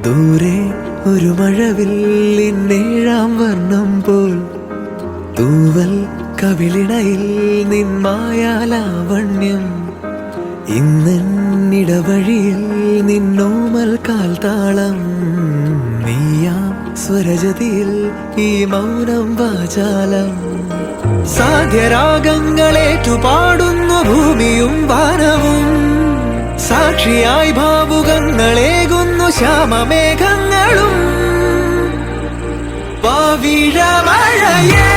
ദൂരെ ഒരു മഴവില്ലിന്നേഴാം വർണ്ണം പോൽ തൂവൽ കവിളിണയിൽ നിന്മായാലാവണ്യം ഇന്നിടവഴിയിൽ നിന്നോമൽ കാൽത്താളം നീയാം സ്വരജതിയിൽ ഈ മൗനം വാചാലം സാധ്യരാഗങ്ങളേറ്റുപാടുന്നു ഭൂമിയും വാനവും സാക്ഷിയായി ഭാവുകങ്ങളേകുന്നു ശ്യാമമേഘങ്ങളും പവിഴമഴയേ